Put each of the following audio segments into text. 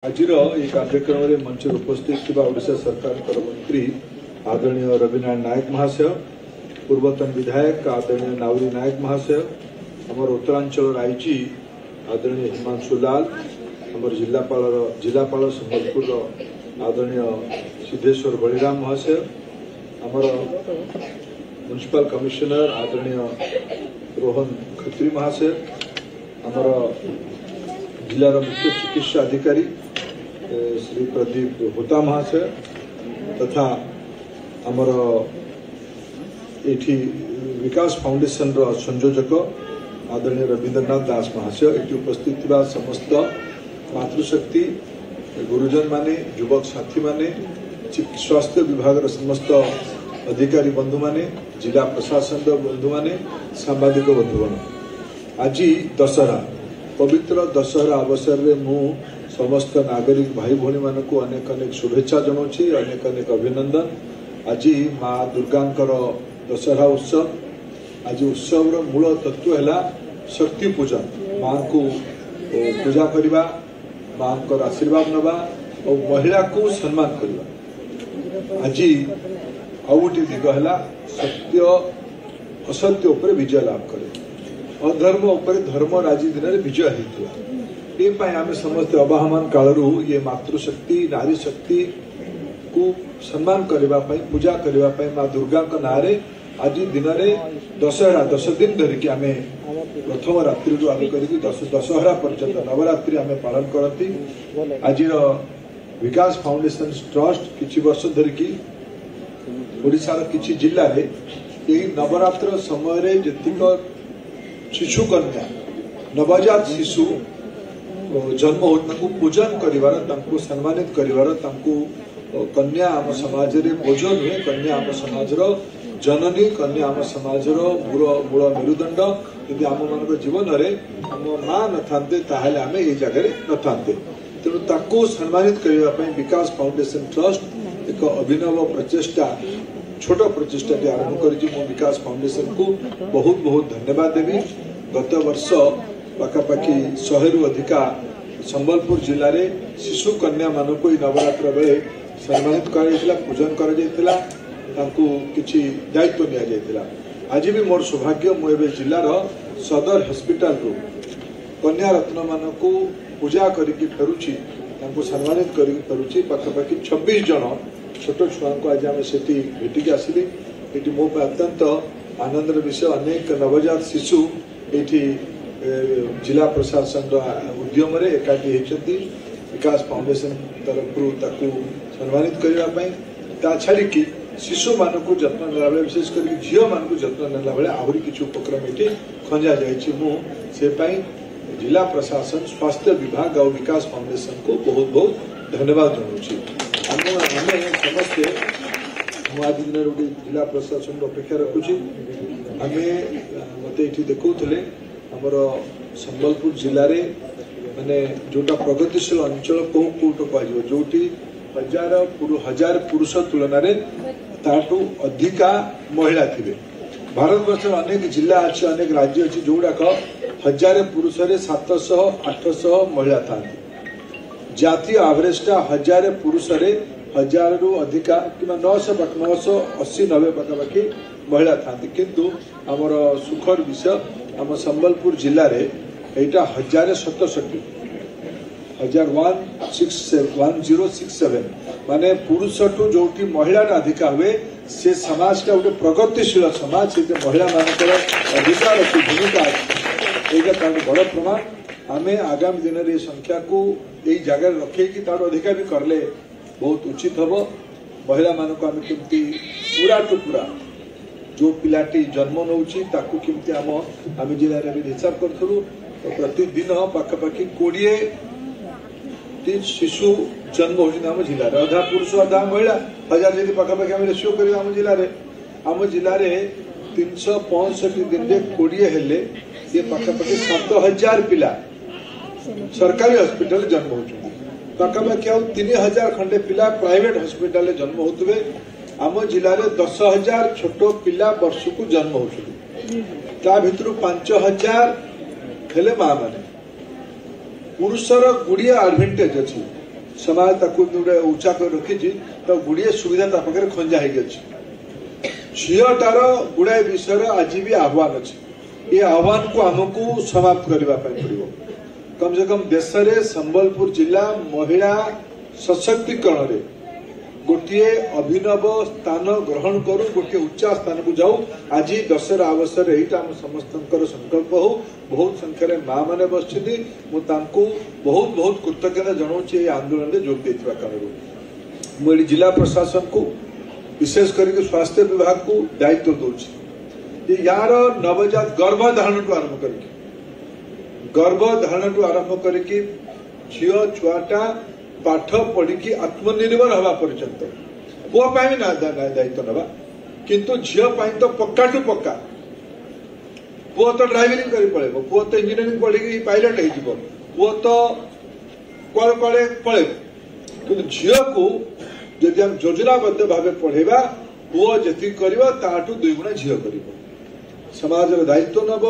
आज कार्यक्रम में मंच उपस्थित ओडिशा सरकार मंत्री आदरणीय रविनारायण नायक महाशय, पूर्वतन विधायक आदरणीय नावरी नायक महाशय, आमर उत्तरांचल आईजी आदरणीय हिमांशु लाल, आमर जिलापाल संबलपुर आदरणीय सिद्धेश्वर बलिराम महाशय, आमर म्युनिसिपल कमिशनर आदरणीय रोहन खत्री महाशय, आमर जिलार मुख्य चिकित्सा अधिकारी श्री प्रदीप होता महाशय तथा आमर एठी विकास फाउंडेशन संयोजक आदरणीय रविंद्रनाथ दास महाशय, एटी उपस्थित समस्त मातृशक्ति गुरुजन माने, युवक साथी माने, स्वास्थ्य विभाग समस्त अधिकारी बंधु माने, जिला प्रशासन बंधु माने, सांबादिक बंधु माने, आज दशहरा पवित्र दशहरा अवसर में मु समस्त नागरिक भाई भौणी मान को अनेक अनेक शुभेच्छा जनाऊँगी, अनेक अनेक अभिनंदन। आज माँ दुर्गांकर दशहरा उत्सव, आज उत्सव मूल तत्व है शक्ति पूजा, माँ को पूजा करवा, माँ को आशीर्वाद नवा और महिला को सम्मान करवा। आज आउ गोटे दिग है सत्य असत्य उपर विजय लाभ करे, अधर्म उपर धर्म आज दिन में विजय होता। ये आम समस्त अबाहमान कालू ये मातृशक्ति नारी शक्ति को सम्मान करने पूजा करने माँ दुर्गा ना आज दिन में दशहरा 10 दिन धरिकी आम प्रथम रात्रि आरंभ कर दशहरा पर्यंत नवरात्रि आम पालन करती। आज विकास फाउंडेशन ट्रस्ट किछि वर्ष धरिकी ओडिशार किछि जिल्ला रे यही नवरात्र समय जेतिक शिशु कन्या नवजात शिशु जन्म हो पूजन कर सम्मानित कर कन्या आम समाज बोझ नुहे, कन्या आम समाज जननी, कन्या आम समाज मूल मेरुदंड। यदि आम मान जीवन में आम माँ न था आम ये जगह न था, तेणु ताको सम्मानित करने विकास फाउंडेशन ट्रस्ट एक अभिनव प्रचेषा छोट प्रचेषा आरंभ कर विकास फाउंडेशन को बहुत बहुत धन्यवाद देवी। गत वर्ष पाखापाखि 100 रु अधिका संबलपुर जिले में शिशु कन्या मान को नवरात्र बेले सम्मानित कर पूजन कर किसी दायित्व नि। आज भी मोर सौभाग्य मुझे जिलार सदर हॉस्पिटल रू कन्या रत्न मान को पूजा करके फेरुची, सम्मानित करके फेरुची। पाखापाखि 26 जन छोट छुआ को आज आम से भेटिकी आसिली। ये मो अत्यंत आनंदर विषय, अनेक नवजात शिशु ये जिला प्रशासन उद्यम एकाठी होती विकास फाउंडेशन तरफ सम्मानित करने छाड़ी शिशु मान को जत्न नेला बेले विशेषकर झील मान को जत्न नेला बेले आहरी किसी उपक्रम ये खंजा जाए। जिला प्रशासन स्वास्थ्य विभाग और विकास फाउंडेशन को बहुत बहुत धन्यवाद जनाऊँ। समस्ते आज दिन गोटे जिला प्रशासन अपेक्षा रखुची। आम मत ये देखुले आमर संबलपुर जिले में माने जोटा प्रगतिशील अंचल कौट कह जो 1000 पुरुष तुलन ताठू अधिका महिला थे। भारतवर्ष अनेक जिला अच्छे, अनेक राज्य अच्छे जोड़ाक 1000 पुरुष 700-800 महिला था। जातीय एवरेजटा 1000 पुरुष 1000 रु अधिका कि 980-90 पाखापाखि महिला था। किंतु आमर सुखर विषय आम संबलपुर जिले में यहाँ 1067 माने पुरुष ठू जो महिला अधिका हुए से समाज का गोटे प्रगतिशील समाज से महिला मान अधिकार अच्छी भूमिका यहाँ बड़ प्रमाण। आम आगामी दिन में संख्या को यही जगह रखे अधिकार भी करले बहुत उचित हम। महिला मान को आम केमती पूरा टू पूरा जो पिलाटी जन्म नौची ताकू केमती आम जिले में हिसाब करूँ प्रतिदिन पाखापाखि 20 शिशु जन्म होती आम जिले में, अधा पुरुष अधा महिला 1000 जब पाखापाखि आम रेसियो कर आम जिले में 365 दिन में 20 हेले ये पाखापाखि 7000 पिला सरकारी हॉस्पिटल जन्म होती। पाखापाखि 3000 खंडे पिला प्राइवेट हॉस्पिटल जन्म होते। आम जिले में 10,000 छोट पिला वर्ष को जन्म होती, भितर 5000 हेले माँ माने। पुरुषर गुड़िया एडभांटेज अच्छी समाज ताकू उच्चा कर रखी तो गुड़िए सुविधा पाखे खंजा हो झीटार गुड़ाए विषय आज भी आह्वान अच्छे ये आह्वान को आमको समाप्त करने पड़ो कम से कम देश में संबलपुर जिला महिला सशक्तिकरण रे गोटे अभिनव स्थान ग्रहण करूँ गोटे उच्चा स्थान को जाऊ आज दशहरा अवसर यहाँ आम समस्त संकल्प हो बहुत संख्यार माँ मैंने बस बहुत बहुत कृतज्ञता जनाऊे आंदोलन में जोग देता कारण मुझे जिला प्रशासन को विशेष करके स्वास्थ्य विभाग को दायित्व दूसरी यार नवजात गर्भधारण टू आरंभ करके झील छुआटा पाठ पढ़ी आत्मनिर्भर हवा पर्यंत पुआ भी दायित्व नवा किंतु झील तो पक्का टू पक्का पुआ तो ड्राइविंग कर पड़ेब पुआ तो इंजीनियरिंग पढ़ी पायलट हो पुआ तो कड़े कड़े पड़ेब कि झील को जदि हम योजनाबद्ध भाव पढ़ेबा पुआ जी कर 2 गुणा झील कर समाज दायित्व नब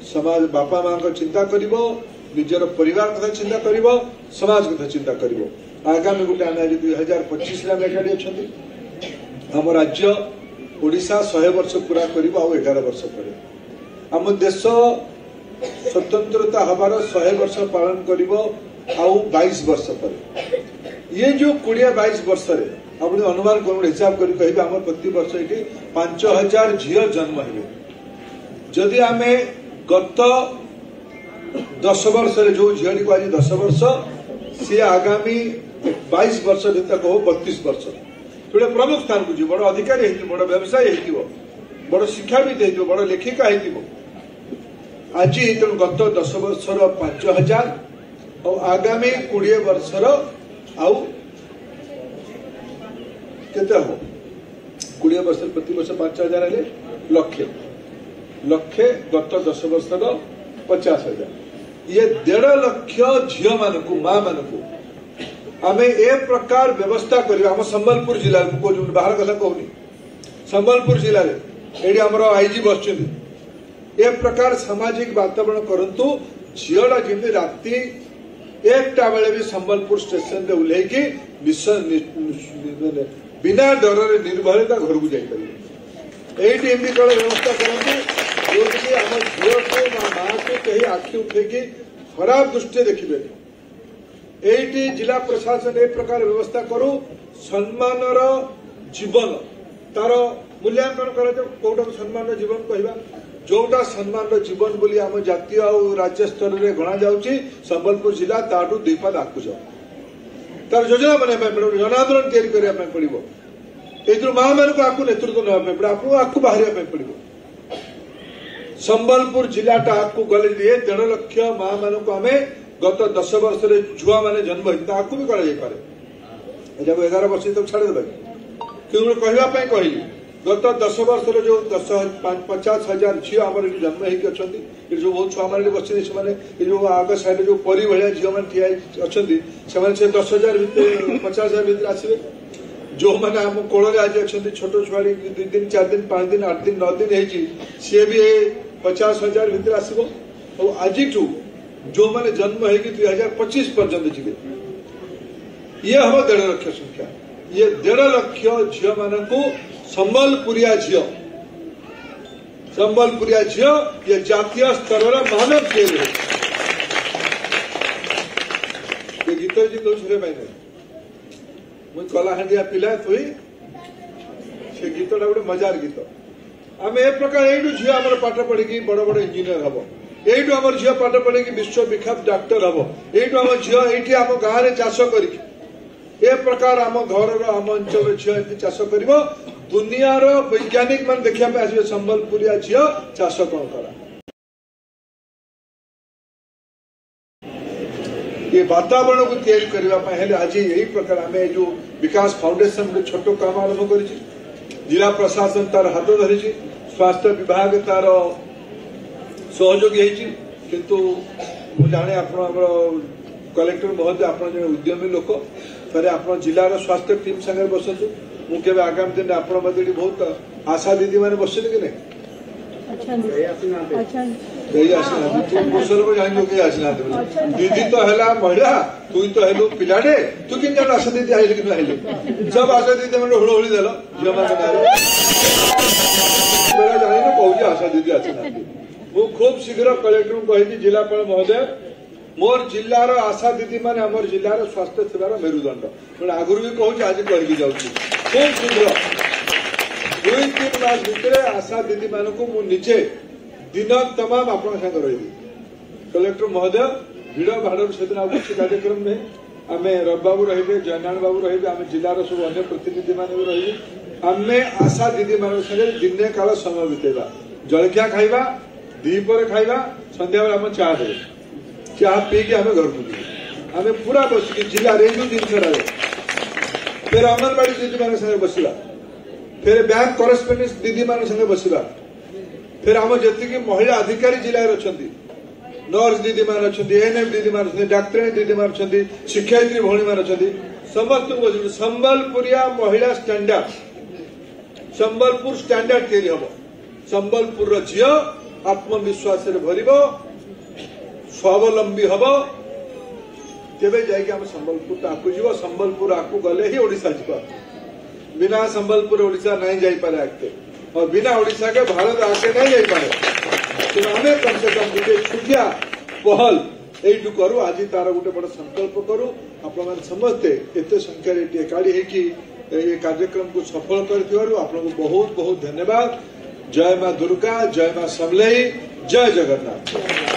समाज बापा माँ का चिंता करिब निजर परिवार कथा चिंता करिब समाज कथा चिंता करिब आगामी गोटे आम आज 2025 एकाठी अच्छा आम राज्य ओडिशा 100 वर्ष पूरा कर 11 वर्ष पर आम देश स्वतंत्रता हबार 100 वर्ष पालन कर 22 वर्ष पर ये जो 20-22 वर्ष अपने अनुमान कर हिसाब कर कहे आम प्रति वर्ष ये 5000 झील जन्म है जदि आम गत 10 वर्ष जो झील को आज 10 वर्ष सी आगामी 22 वर्ष तक हो 32 वर्ष थोड़े प्रमुख स्थान को बड़ अधिकारी बड़ व्यवसायी बड़ शिक्षाविद हो बड़ लेखिका हो आज तेणु गत 10 वर्षर 5000 और आगामी 20 वर्षर आउ केते हो 20 वर्ष प्रति वर्ष 5000 हेले लक्षे गत 10 वर्षर 50,000 ये 1.5 लाख झील मान माँ मान आम ए प्रकार व्यवस्था करवा आम संबलपुर जिला बाहर कथा कहूनी संबलपुर जिले में आमर आईजी बस ए प्रकार सामाजिक वातावरण करंतु झीलटा जमी राति 1टा बेले भी संबलपुर स्टेशन रे उल्लेखी बिना डर निर्भरता घर को जापर ये व्यवस्था करते जो आम झील को माँ को कहीं आखि उठेकी खराब दृष्टि देखिए ये जिला प्रशासन ए प्रकार व्यवस्था करू सम्मानर जीवन तार मूल्यांकन कर कौटा सम्मान जीवन कहवा जोटा सम्मान जीवन बोली आम जातीय और राज्य स्तर में गणा जाऊँगी संबलपुर जिला ताठू 2 पाद आगू जाओ तार योजना बनवाई पड़ो जनांदोलन तैयारी पड़ो ये माँ मान को आपको नेतृत्व नापी पड़े आपको आपको बाहर पड़ो संबलपुर जिलाटा आपको गले 1.5 लाख माँ मान को आम गत 10 वर्ष छुआ मैंने जन्म होता भी कर 11 वर्ष तक छाड़देवे कि कहवाई कहली गत 10 वर्ष जो 50,000 झील आम जन्म होती जो बहुत छुआ मैंने बच्चे जो आग साइड जो परी भाया झील मैंने ठिया अच्छा से 10,000 भितर 50,000 भितर आसवे जो मैंने आम कोल आज अच्छा छोट छुआ 2 दिन 4 दिन 5 दिन 8 दिन 9 दिन है सी भी 50,000 भितर आसो और आज जो मैंने जन्म है 2025 पर्यंत जी ये हम 1.5 लाख संख्या ये 1.5 लाख झील मान को संबलपुरिया झील ये जातीय स्तर मानव खेल है ये गीत जी तो शुरू पाई मुझे कलाहांडिया पिला थोड़ी से गीतटा गोटे मजार गीत आम ए प्रकार यू झील आम पाठ पढ़ी बड़ बड़ इंजीनियर हम यू आम झील पाठ पढ़ी विश्व विख्यात डाक्टर हम यू आम झील ये आम गाँव में चाष कर प्रकार आम घर आम अंचल झील चाष कर दुनियार वैज्ञानिक मान देखा आसवे संबलपुरिया झील चाष कौन करा ये वातावरण को तैयारी करने आज यही प्रकार आम जो विकास फाउंडेशन छोट काम आरंभ कर जिला प्रशासन तार हाथ धरी स्वास्थ्य विभाग तार सहयोगी किंतु जाने आप कलेक्टर महोदय आप उद्यमी लोक थे आप जिलार स्वास्थ्य टीम सागर बसतु मुझे आगामी दिन आप बहुत आशा दीदी मैंने बस कि नहीं। कहीं आसना तू पुरुष लोग जान कहीं आसना दीदी तो है महिला तु तो हेलु पिलाटे तू कि आशा दीदी आइले कि आइले सब आशा दीदी मैंने हुड़ हुड़ी देल झील मान जानी कौन आशा दीदी आसना मु खूब शीघ्र कलेक्टर को कही जिलापाल महोदय मोर जिलार आशा दीदी माने आम जिलार स्वास्थ्य सेवार मेरुदंड मैं आगुरी भी कहूँ आज कहीकि जाऊँगी खूब शीघ्र 2-3 मास भितर आशा दीदी मान को मुझे दिन तमाम आप रही कलेक्टर महोदय भिड़ भाड़ से किसी कार्यक्रम नहीं आम रवि बाबू रे जयनारायण बाबू रे आम जिलार सब अन्य प्रतिनिधि मान रही आम आशा दीदी मान दिने काल समय बितेगा जलखिया खाइबा दीपर खाइबा संध्या बेला आम चाह दे चाह पीकि आम घर को जीव आम पूरा बसिक जिले जो जिन फिर अंगनवाड़ी दीदी मान संगे बसवा फिर बैंक करेस्पोंडेंस दीदी मान संगे बसवा फिर आम जी महिला अधिकारी जिले में अच्छा नर्स दीदी मान अच्छा एएनएम दीदी मान डाक्तराणी दीदी मान अच्छा शिक्षयित्री भौणी मान अच्छा समस्त संबलपुरिया महिला स्टैंडर्ड संबलपुर स्टैंडर्ड तैयारी हम संबलपुर झील आत्मविश्वास भर स्वावलंबी हम तेरे जाकि संबलपुर आगू जीव संबलपुर आगू गले ही ओडिशा जीव बिना संबलपुर ओडिशा नहीं जापे आगते और बिना ओडिशा के भारत आगे नहीं जापे तेना आम कम से कम गोटे छुटिया पहल यू करूँ आज तार गोटे बड़ संकल्प करूँ आपण समस्ते एत संख्यार एकाड़ी ये कार्यक्रम को सफल कर बहुत बहुत धन्यवाद। जय मां दुर्गा, जय मां समलेई, जय जगन्नाथ।